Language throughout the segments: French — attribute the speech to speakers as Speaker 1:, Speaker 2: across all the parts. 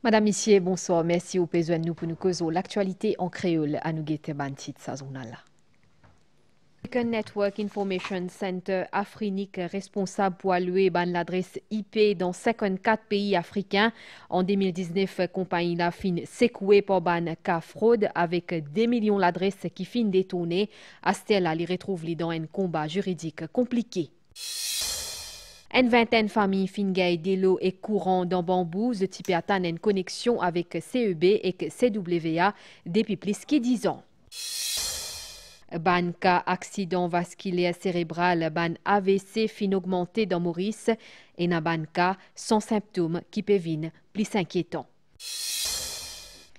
Speaker 1: Madame, Monsieur, bonsoir. Merci au besoin de nous pour nous causer l'actualité en créole à nous guetter bantit sa zone là. African Network Information Center Afrinique responsable pour allouer l'adresse IP dans 54 pays africains. En 2019, compagnie la fin secouée par ban cas fraude avec des millions d'adresses qui fin détournées. Astella les retrouve dans un combat juridique compliqué. Une vingtaine de familles fingay d'eau et courant dans Bambou, de type atteint une connexion avec CEB et CWA depuis plus que 10 ans. Ban cas accident vasculaire cérébral, ban AVC fin augmenté dans Maurice et na ban cas sans symptômes qui peuvent plus inquiétant.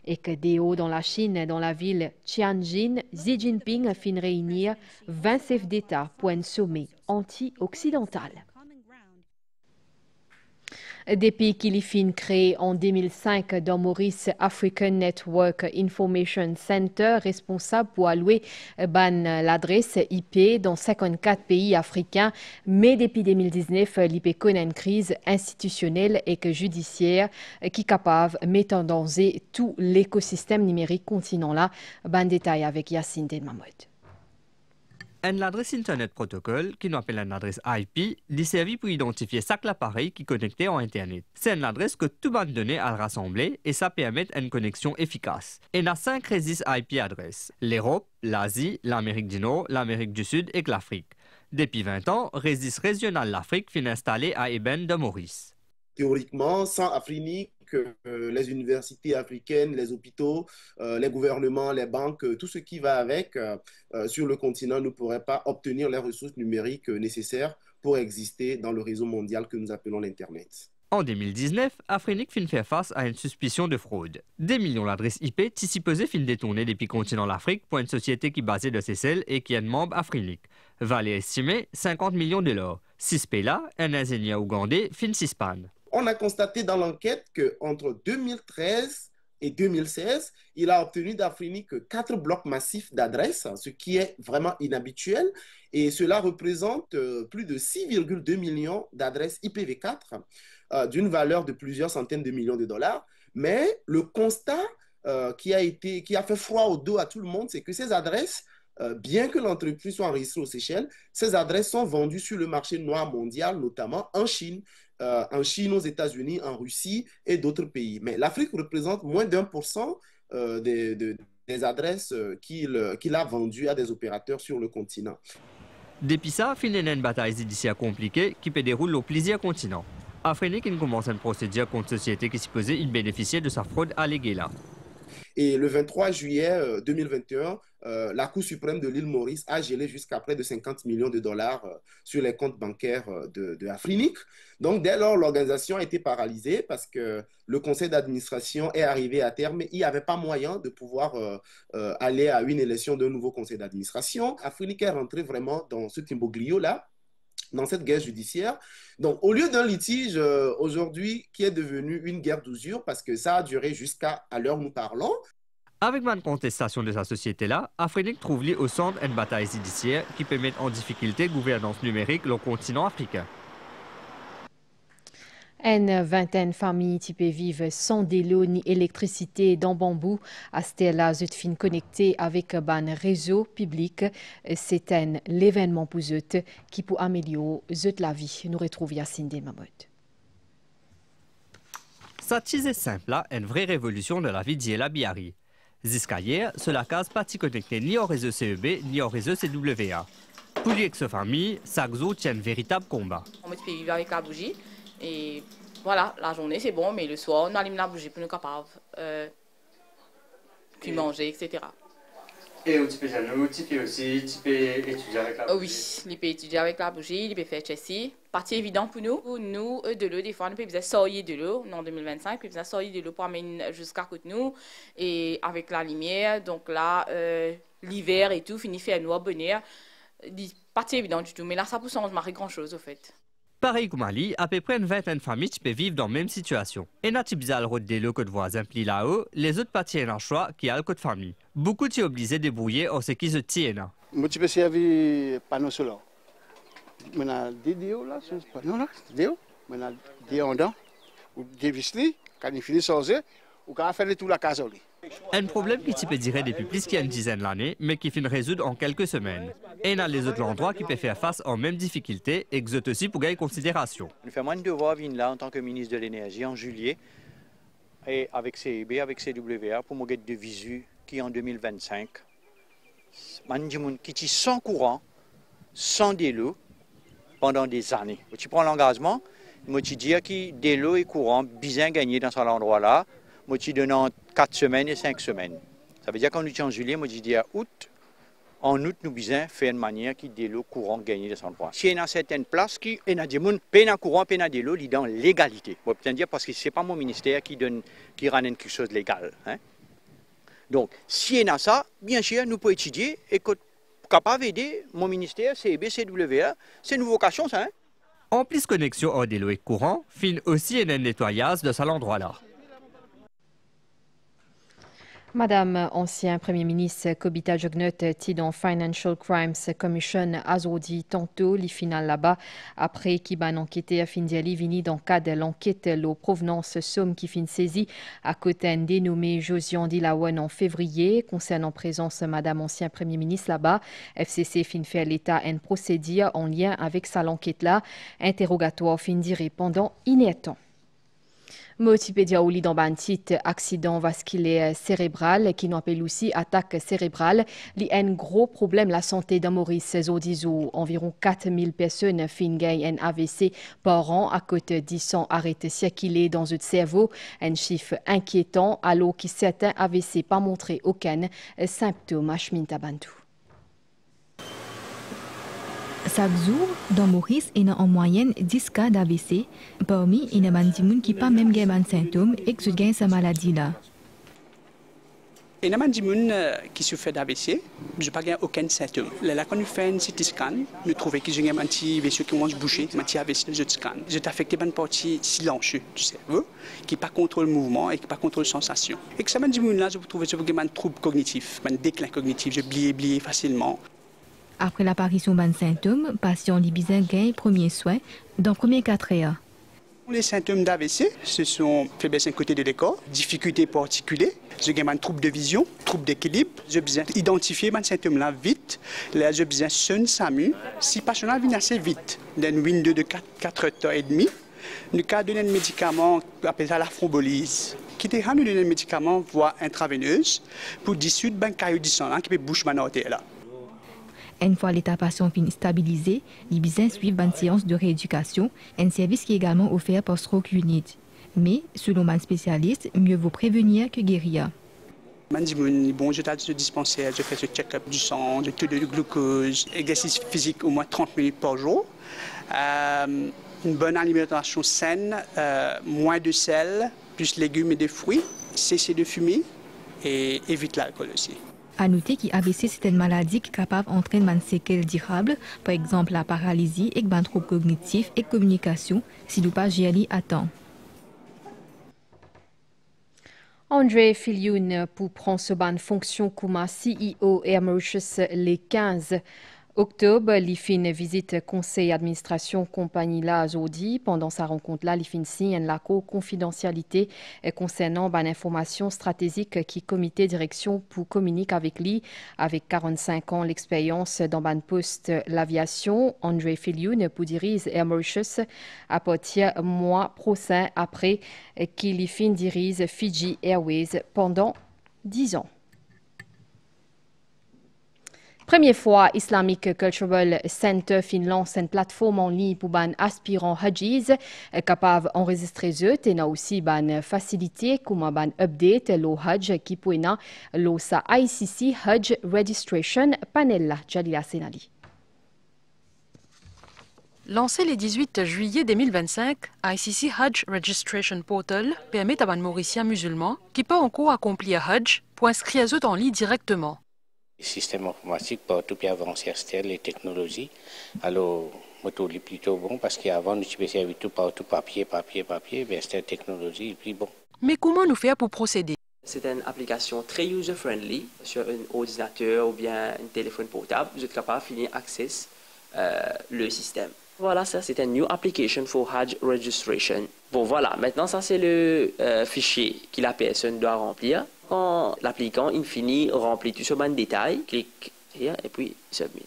Speaker 1: Et que DO dans la Chine, dans la ville Tianjin, Xi Jinping fin réunir 20 chefs d'État pour un sommet anti-occidental. Depuis qu'il est fin créé en 2005 dans Maurice African Network Information Center, responsable pour allouer l'adresse IP dans 54 pays africains, mais depuis 2019, l'IP connaît une crise institutionnelle et judiciaire qui est capable de mettre en danger tout l'écosystème numérique continent-là. Ban détail avec Yacine Delmamod.
Speaker 2: Une adresse Internet Protocol, qui nous appelle une adresse IP, est servie pour identifier chaque appareil qui est connecté à Internet. C'est une adresse que tout bande de données a rassemblée et ça permet une connexion efficace. Il y a 5 registres IP adresses: l'Europe, l'Asie, l'Amérique du Nord, l'Amérique du Sud et l'Afrique. Depuis 20 ans, le registre régional de l'Afrique est installé à Eben de Maurice.
Speaker 3: Théoriquement, sans Afrinique, les universités africaines, les hôpitaux, les gouvernements, les banques, tout ce qui va avec sur le continent ne pourrait pas obtenir les ressources numériques nécessaires pour exister dans le réseau mondial que nous appelons l'Internet.
Speaker 2: En 2019, Afrinique fin faire face à une suspicion de fraude. Des millions d'adresses IP supposées fin détournées depuis le continent l'Afrique pour une société qui est basée de Seychelles et qui est membre Afrinique. Valeur estimée 50 millions de $. Six pays-là, un ingénieur ougandais fin s'ispanne.
Speaker 3: On a constaté dans l'enquête qu'entre 2013 et 2016, il a obtenu d'Afrinique 4 blocs massifs d'adresses, ce qui est vraiment inhabituel. Et cela représente plus de 6,2 millions d'adresses IPv4 d'une valeur de plusieurs centaines de millions de dollars. Mais le constat qui a fait froid au dos à tout le monde, c'est que ces adresses, bien que l'entreprise soit enregistrée aux Seychelles, ces adresses sont vendues sur le marché noir mondial, notamment en Chine, aux États-Unis, en Russie et d'autres pays. Mais l'Afrique représente moins d'1% des adresses qu'il a vendues à des opérateurs sur le continent.
Speaker 2: Depuis ça, il y a une bataille judiciaire compliquée qui peut dérouler au plusieurs continents. Afrinique commence une procédure contre société qui supposait bénéficier de sa fraude alléguée là.
Speaker 3: Et le 23 juillet 2021, la Cour suprême de l'île Maurice a gelé jusqu'à près de 50 millions de dollars sur les comptes bancaires de Afrinique. Donc, dès lors, l'organisation a été paralysée parce que le conseil d'administration est arrivé à terme. Il n'y avait pas moyen de pouvoir aller à une élection d'un nouveau conseil d'administration. Afrinique est rentré vraiment dans ce timboglio-là, dans cette guerre judiciaire. Donc, au lieu d'un litige aujourd'hui qui est devenu une guerre d'usure parce que ça a duré jusqu'à l'heure où nous parlons.
Speaker 2: Avec une contestation de sa société-là, Afrinique trouve au centre une bataille judiciaire qui peut mettre en difficulté la gouvernance numérique le continent africain.
Speaker 1: Une vingtaine de familles type vivent sans l'eau ni électricité dans Bambou. Astella fin connecté avec un réseau public. C'est un l'événement pour eux qui peut améliorer la vie. Nous retrouvons Yacine Demamod.
Speaker 2: Ça est simple, une vraie révolution de la vie d'Yela Biari. Jusqu'à hier, cela case pas connecté ni au réseau CEB ni au réseau CWA. Pour lui et sa famille, chaque jour tient un véritable combat.
Speaker 4: On peut vivre avec la bougie et voilà, la journée c'est bon, mais le soir on allume la bougie pour nous capables puis manger, etc.
Speaker 2: Et tu peux aussi étudier avec la bougie?
Speaker 4: Oui, il peut étudier avec la bougie, il peut faire ceci. Partie évident pour nous. Nous, de l'eau, des fois, on peut sortir de l'eau en 2025, puis on sortir de l'eau pour amener jusqu'à côté de nous. Et avec la lumière, donc là, l'hiver et tout, finit faire noir, bonheur. Partie évident du tout, mais là, ça peut changer grand-chose, au fait.
Speaker 2: Pareil comme Ali, à peu près une vingtaine de familles peuvent vivre dans la même situation. Et n'a pas le route des locaux de voisins plis là-haut, les autres parties ont un choix qui a le code famille. Beaucoup sont obligés de débrouiller en ce qui se tient.
Speaker 5: Moi, tu peux servir panneau solaire. Maintenant, des déos là, c'est panneau là, déos. Maintenant, des ondans, ou des vislis, Quand il finit son jeu, ou quand il fait tout la casoli.
Speaker 2: Un problème qui peut durer depuis plus qu'une dizaine d'années, mais qui finit résoudre en quelques semaines. Et il y a les autres endroits qui peuvent faire face aux mêmes difficultés et que aussi pour gagner considération.
Speaker 6: Nous faisons un devoir venir là en tant que ministre de l'Énergie en juillet, et avec CEB, avec CWA, pour me get de visu qui en 2025, qui est sans courant, sans délo, pendant des années. Tu prends l'engagement, moi tu dis que délo et courant bien gagné dans cet endroit-là, moi tu donne 4 semaines et 5 semaines. Ça veut dire qu'en nous en juillet, moi je dis à août, en août nous besoin faire une manière qui délo courant gagné dans cet endroit. Si il y a certaines places qui ont des gens peine courant, peine délo, ils dans l'égalité. Moi je dire parce que c'est pas mon ministère qui ramène quelque chose de légal. Hein? Donc, si il y a ça, bien sûr, nous pouvons étudier et capable d'aider mon ministère, CEB, CWA, c'est une vocation ça. Hein?
Speaker 2: En plus connexion au délo et courant, fin aussi un nettoyage de cet endroit-là.
Speaker 1: Madame ancien Premier ministre Kobita Jognot dans Financial Crimes Commission azodi tantôt les finales là-bas après qui ban enquêté à fin d'y vini dans le cadre de l'enquête la provenance somme qui fin saisie à côté un dénommé Josian Dilawan en février concernant présence Madame ancien Premier ministre là-bas. FCC fin fait à l'État un procédure en lien avec ça l'enquête là interrogatoire fin diré pendant inétant. Motipédia Oli dans Bantit, accident vasculaire cérébral, qui nous appelle aussi attaque cérébrale. Il y a un gros problème la santé dans Maurice Zodizo. Environ 4000 personnes fingent un AVC par an à côté de 10 arrêtés circuler dans le cerveau. Un chiffre inquiétant, alors que certains AVC pas montré aucun symptôme à Chmintabantou.
Speaker 7: Chaque jour, dans Maurice, il y a en moyenne 10 cas d'AVC. Parmi, il y a des gens qui n'ont pas même des symptômes et qui ont cette maladie-là.
Speaker 8: Il y a des gens qui souffrent d'AVC, je n'ai pas aucun symptôme. Là, quand nous faisons un CT scan, nous trouvons qu'ils ont un petit vaisseau qui commence à bouger, un petit AVC dans le scan. C'est affecté par une partie silencieuse du cerveau qui n'a pas contrôle le mouvement et qui n'a pas contrôle la sensation. Et que ces gens-là, je trouve qu'ils ont un trouble cognitif, un déclin cognitif, je oublie facilement.
Speaker 7: Après l'apparition de symptômes, le patient a besoin de premier soin dans les premiers 4 heures.
Speaker 8: Les symptômes d'AVC, ce sont faiblesse d'un côté de l'écorce, difficulté pour articuler, j'ai un trouble de vision, trouble d'équilibre, j'ai besoin d'identifier ces symptômes-là vite. Là, j'ai besoin de son SAMU. Si le patient vient assez vite, dans une window de 4 heures et demie, nous avons donné un médicament appelé la thrombolyse, qui est un médicament voie intraveineuse pour dissoudre un caillou de sang qui peut boucher ma artère.
Speaker 7: Une fois l'état patient stabilisé, il besoin suivre une séance de rééducation, un service qui est également offert par Stroke Unit. Mais, selon un spécialiste, mieux vaut prévenir que guérir.
Speaker 8: Bon, je t'ai dit dispensaire, je fais ce check-up du sang, de taux de glucose, exercice physique au moins 30 minutes par jour, une bonne alimentation saine, moins de sel, plus légumes et de fruits, cesser de fumer et évite l'alcool aussi.
Speaker 7: À noter qu'AVC, c'est une maladie qui est capable d'entraîner une séquelle durable, par exemple la paralysie et un trouble cognitif et communication, si nous pas gérer à temps.
Speaker 1: André Filioun pour prendre ce ban fonction comme CEO et Mauritius les 15 octobre, il fait une visite conseil d'administration compagnie là aujourd'hui. Pendant sa rencontre là, il fait signe la confidentialité concernant une information stratégique qui comité direction pour communiquer avec lui. Avec 45 ans l'expérience dans ban poste l'aviation, André Filioun pour diriger Air Mauritius à partir mois prochain après qu'il fin dirige Fiji Airways pendant 10 ans. Première fois, Islamic Cultural Center lance une plateforme en ligne pour les aspirants Hajis capables d'enregistrer eux et aussi une facilité comme un update le Hajj qui peut le sa ICC Hajj Registration Panel Jalila Senali.
Speaker 9: Lancé le 18 juillet 2025, ICC Hajj Registration Portal permet à les Mauriciens musulmans qui peuvent encore accomplir Hajj pour inscrire eux en ligne directement.
Speaker 10: Le système informatique partout plus avancé, c'est les technologies. Alors, moto est plutôt bon parce qu'avant nous faisons servir tout partout papier, mais c'était la technologie et puis bon.
Speaker 9: Mais comment nous faire pour procéder?
Speaker 11: C'est une application très user-friendly sur un ordinateur ou bien un téléphone portable. Vous êtes capable de finir accès le système. Voilà, ça c'est une new application for Hajj registration. Bon voilà, maintenant ça c'est le fichier que la personne doit remplir. Quand l'applicant, in fine, remplit tout ce ban de détails, clique here et puis submit.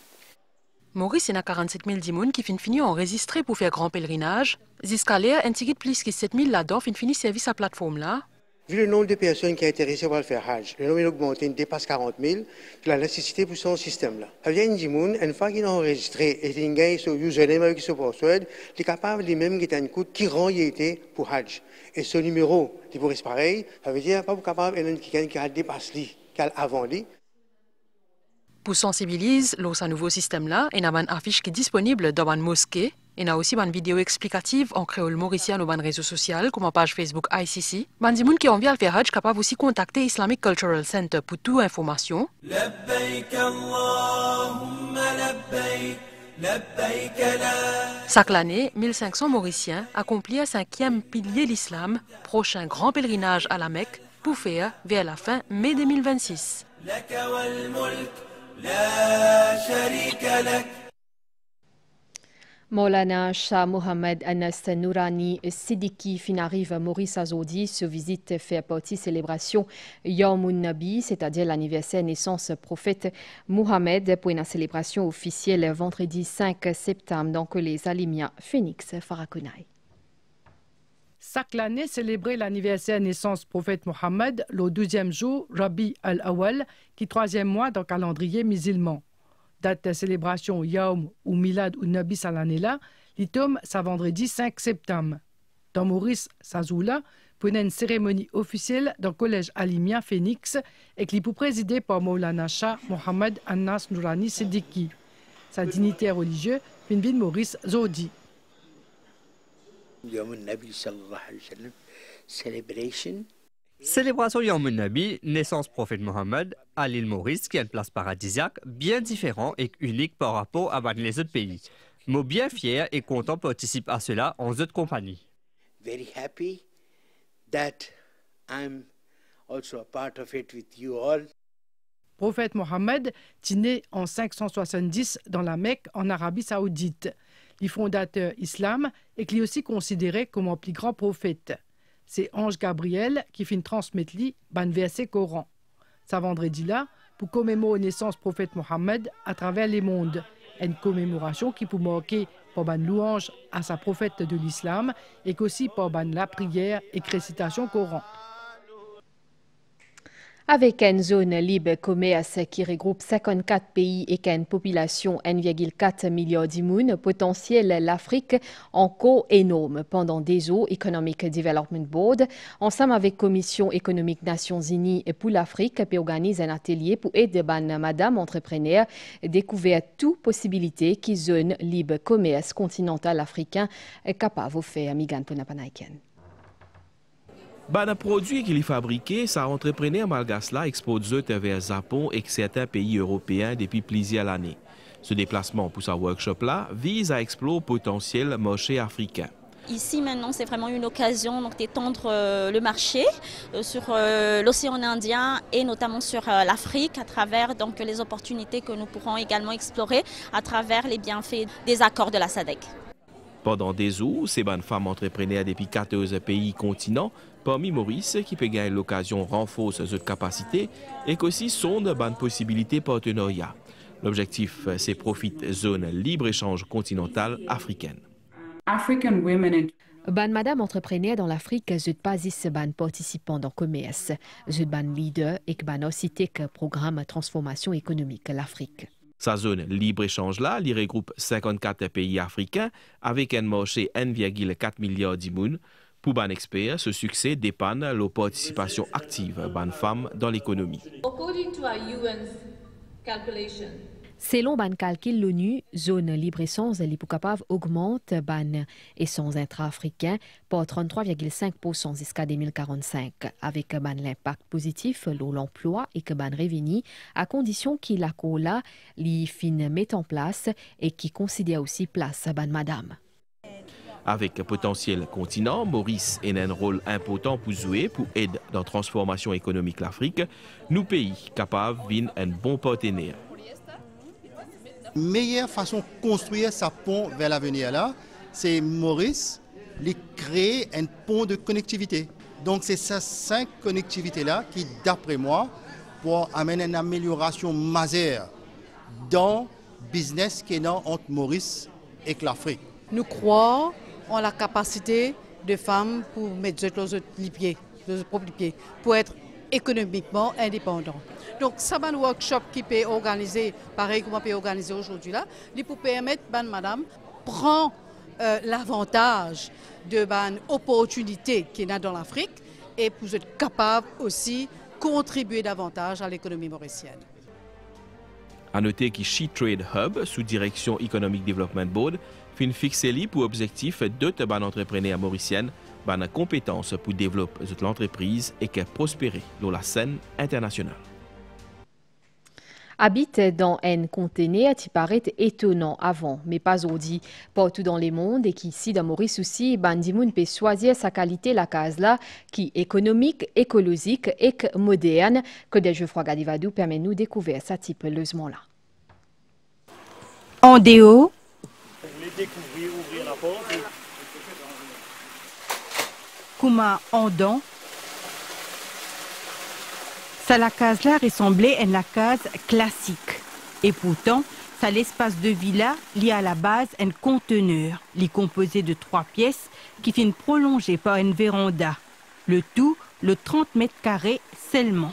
Speaker 9: Maurice, il y a 47 000 dimoun qui finissent enregistrés pour faire grand pèlerinage. Jusqu'à l'air, un ticket plus que 7 000 là-dedans finissent service à la plateforme là.
Speaker 12: Vu le nombre de personnes qui sont intéressées par le faire Hajj, le nombre est augmenté, il dépasse 40 000, la nécessité pour son système là. Ça vient une fois qu'il est enregistré et qu'il gagne son username avec son password, il est capable lui-même de un code qui rend il était pour Hajj. Et ce numéro, il pourrait être pareil, ça veut dire pas capable de quelqu'un qui a dépassé lui, qui a avant lui.
Speaker 9: Pour sensibiliser ce nouveau système-là, il y a une affiche qui est disponible dans une mosquée. Il y a aussi une vidéo explicative en créole mauricien sur les réseaux sociaux, comme la page Facebook ICC. Les gens qui ont envie de faire Hajj peuvent aussi contacter Islamic Cultural Center pour toute information. Chaque année, 1500 Mauriciens accomplissent un 5e pilier de l'islam, prochain grand pèlerinage à la Mecque, pour faire vers la fin mai 2026.
Speaker 1: Maulana Shah Mohammed Anas Nourani Siddiqui arrive à Maurice Azodi. Ce visite fait partie célébration Yawmun Nabi, c'est-à-dire l'anniversaire naissance prophète Mohammed, pour une célébration officielle vendredi 5 septembre dans les Alimia Phoenix Farakonaï.
Speaker 13: Chaque année, célébrer l'anniversaire naissance prophète Mohammed, le 12e jour, Rabi al-Awwal, qui 3e mois dans le calendrier musulman. Date de célébration Yawm ou Milad ou Nabi Salanela, l'itom, ça vendredi 5 septembre. Dans Maurice Sazoula, pour une cérémonie officielle dans le collège Alimia Phoenix, et qui est présidée par Maulana Shah Mohammed Anas Nourani Siddiqui. Sa dignitaire religieuse, Finvin Maurice Zodi.
Speaker 2: Célébration Yawmun Nabi, naissance prophète Mohammed, à l'île Maurice, qui est une place paradisiaque bien différente et unique par rapport à les autres pays. Moi bien fier et content de participer à cela en autres compagnies.
Speaker 14: Very happy that I'm also a part of it with you all.
Speaker 13: Prophète Mohammed est né en 570 dans la Mecque, en Arabie Saoudite. Le fondateur islam et qui est aussi considéré comme un plus grand prophète. C'est Ange Gabriel qui fait transmettre lui ban verset Coran. Ça vendredi là pour commémorer la naissance prophète Mohammed à travers les mondes. Une commémoration qui peut marquer par ban louange à sa prophète de l'islam et qu'aussi par ban la prière et récitation Coran.
Speaker 1: Avec une zone libre commerce qui regroupe 54 pays et une population 1,4 milliard d'immunes, potentiel l'Afrique encore énorme. Pendant des ans, Economic Development Board, ensemble avec Commission économique Nations Unies pour l'Afrique, organise un atelier pour aider madame entrepreneur à découvrir toutes possibilités qui zone libre commerce continental africain est capable de faire. Migan Ponapanaiken.
Speaker 15: Les produits qu'il fabriqué, sa entrepreneur malgache là expose vers Japon et certains pays européens depuis plusieurs années. Ce déplacement pour sa workshop là vise à explorer le potentiel marché africain.
Speaker 16: Ici maintenant c'est vraiment une occasion d'étendre le marché sur l'océan Indien et notamment sur l'Afrique à travers donc les opportunités que nous pourrons également explorer à travers les bienfaits des accords de la SADC.
Speaker 15: Pendant des jours, ces bonnes femmes entrepreneurs depuis 14 pays continents, parmi Maurice, qui peut gagner l'occasion de renforcer cette capacité et qu'aussi sont de bonnes possibilités partenariat. L'objectif, c'est profiter zone libre-échange continentale africaine.
Speaker 1: African women ban madame entrepreneur dans l'Afrique, je pas ici ban participants dans le commerce, je ban leader et ban aussi programme transformation économique l'Afrique.
Speaker 15: Sa zone libre-échange là, il regroupe 54 pays africains avec un marché 1,4 milliard d'immunes. Pour ban expert, ce succès dépend de la participation active ban femmes dans l'économie.
Speaker 1: Selon ban calcul l'ONU, zone libre-échange capable augmente ban essence intra-africain pour 33,5% jusqu'à 2045, avec ban l'impact positif l'emploi et que ban revenu, à condition qu'il la cola li fin met en place et qui considère aussi place ban madame.
Speaker 15: Avec potentiel continent, Maurice a un rôle important pour jouer pour aider dans la transformation économique l'Afrique. Nous pays capables d'être un bon partenaire.
Speaker 17: La meilleure façon de construire sa pont vers l'avenir là, c'est Maurice, lui créer un pont de connectivité. Donc c'est ces 5 connectivités-là qui, d'après moi, pour amener une amélioration majeure dans le business qui est là entre Maurice et l'Afrique.
Speaker 18: Nous croyons en la capacité des femmes pour mettre les pieds, pour être économiquement indépendants. Donc, ça un workshop qui peut organiser, pareil comme on peut organiser aujourd'hui là, pour permettre madame prendre l'avantage de l'opportunité qu'il y a dans l'Afrique et pour être capable aussi contribuer davantage à l'économie mauricienne.
Speaker 15: À noter que She Trade Hub, sous direction Economic Development Board, fin fixé pour objectif d'autres entrepreneurs mauriciennes ban compétences pour développer l'entreprise et qu'elle prospérer dans la scène internationale.
Speaker 1: Habite dans un conteneur qui paraît étonnant avant, mais pas aujourd'hui. Partout dans le monde et qu'ici dans Maurice aussi, Bandimoun peut choisir sa qualité la case là, qui est économique, écologique et moderne, que des Geoffroy Gadivadou permet nous découvrir ça typeusement là.
Speaker 19: En déo.
Speaker 20: Vous voulez découvrir, ouvrir la porte.
Speaker 19: Comment en don. Ça la case là ressemblait à la case classique. Et pourtant, ça l'espace de villa lié à la base un conteneur, li composé de 3 pièces qui finit prolongé par une véranda. Le tout, le 30 mètres carrés seulement.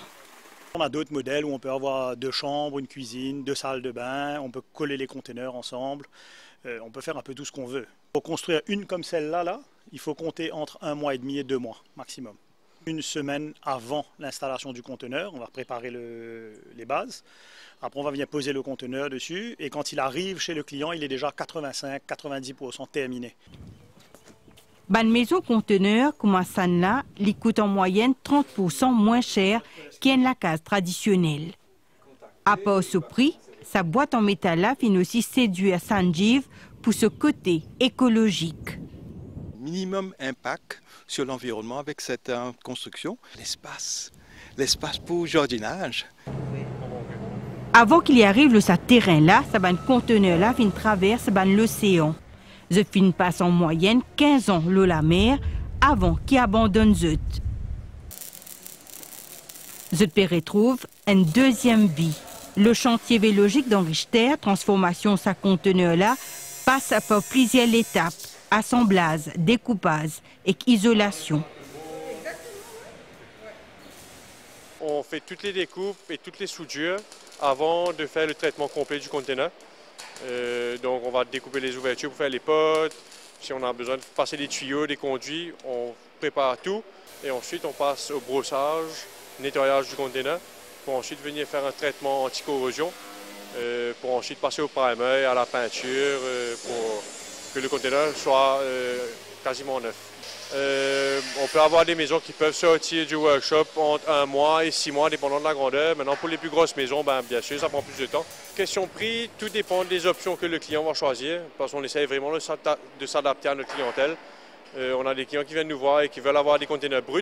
Speaker 20: On a d'autres modèles où on peut avoir 2 chambres, une cuisine, 2 salles de bain, on peut coller les conteneurs ensemble, on peut faire un peu tout ce qu'on veut. Pour construire une comme celle-là, il faut compter entre 1 mois et demi et 2 mois maximum. Une semaine avant l'installation du conteneur, on va préparer les bases. Après, on va venir poser le conteneur dessus et quand il arrive chez le client, il est déjà 85-90% terminé.
Speaker 19: Ban maison conteneur comme ça là, il coûte en moyenne 30% moins cher qu'une la case traditionnelle. À part ce prix, sa boîte en métal là finit aussi séduire Sanjiv pour ce côté écologique.
Speaker 21: Minimum impact sur l'environnement avec cette construction. L'espace pour jardinage.
Speaker 19: Avant qu'il y arrive ce terrain là, ce conteneur là vient traverse l'océan. Je fin passe en moyenne 15 ans l'eau la mer avant qu'il abandonne Zut. Zut peut retrouve une deuxième vie. Le chantier vélogique d'Henrichter, transformation sa conteneur là, passe par plusieurs étapes. Assemblage, découpage et isolation.
Speaker 22: On fait toutes les découpes et toutes les soudures avant de faire le traitement complet du conteneur. Donc on va découper les ouvertures pour faire les potes. Si on a besoin de passer des tuyaux, des conduits, on prépare tout. Et ensuite on passe au brossage, nettoyage du conteneur pour ensuite venir faire un traitement anti-corrosion. Pour ensuite passer au primer, à la peinture, pour que le conteneur soit quasiment neuf. On peut avoir des maisons qui peuvent sortir du workshop entre 1 mois et 6 mois, dépendant de la grandeur. Maintenant, pour les plus grosses maisons, bien sûr, ça prend plus de temps. Question prix, tout dépend des options que le client va choisir, parce qu'on essaie vraiment de s'adapter à notre clientèle. On a des clients qui viennent nous voir et qui veulent avoir des conteneurs bruts,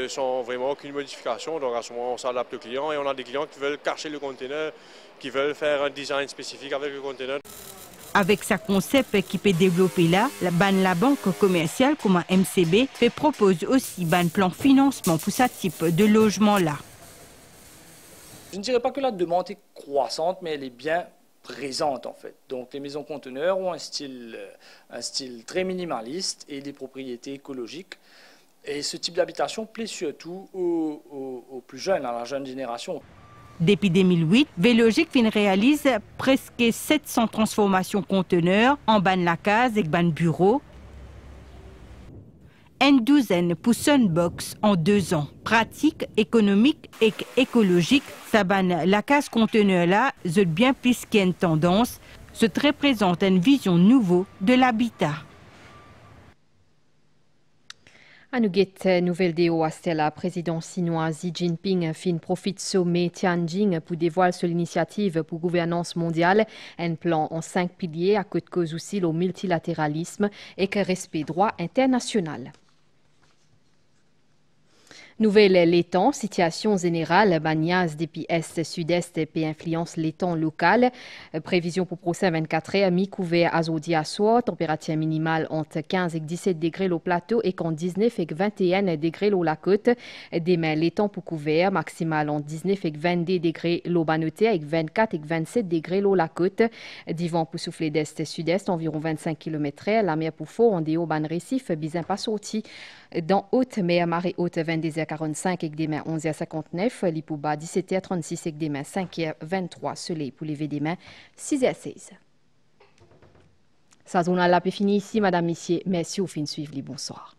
Speaker 22: sans vraiment aucune modification. Donc à ce moment, on s'adapte au client. Et on a des clients qui veulent cacher le conteneur, qui veulent faire un design spécifique avec le conteneur.
Speaker 19: Avec sa concept qui peut développer là, la banque commerciale comme un MCB propose aussi un plan financement pour ce type de logement là.
Speaker 23: Je ne dirais pas que la demande est croissante, mais elle est bien présente en fait. Donc les maisons conteneurs ont un style très minimaliste et des propriétés écologiques. Et ce type d'habitation plaît surtout aux plus jeunes, à la jeune génération.
Speaker 19: Depuis 2008, Vélogique réalise presque 700 transformations conteneurs en ban la case et ban bureau. Une douzaine pour Sunbox en 2 ans. Pratique, économique et écologique, ça ban la case conteneur là, c'est bien plus qu'une tendance, se représente une vision nouvelle de l'habitat.
Speaker 1: À nous guetter nouvelle déo à la présidence chinoise Xi Jinping fin profite sommet Tianjin pour dévoiler sur l'initiative pour gouvernance mondiale un plan en 5 piliers à côté de cause aussi le multilatéralisme et que respect droit international. Nouvelle l'étang, situation générale, Banyas depuis est, sud-est et influence l'étang local. Prévision pour procès 24 heures, mi-couvert à Zodi à soir, température minimale entre 15 et 17 degrés au plateau et 19 et 21 degrés au la côte. Demain, l'étang pour couvert, maximal entre 19 et 22 degrés au banoté avec 24 et 27 degrés au la côte. Divan pour souffler d'est et sud-est, environ 25 km/h. La mer pour fort, en déo ban récif, bizin pas sorti. Dans haute mer, marée haute 22h45 avec des mains 11h59, Lipouba 17h36 avec des mains 5h23, soleil pour lever des mains 6h16. Ça zone là peut finir ici, madame, messieurs, merci au fin de suivre, bonsoir.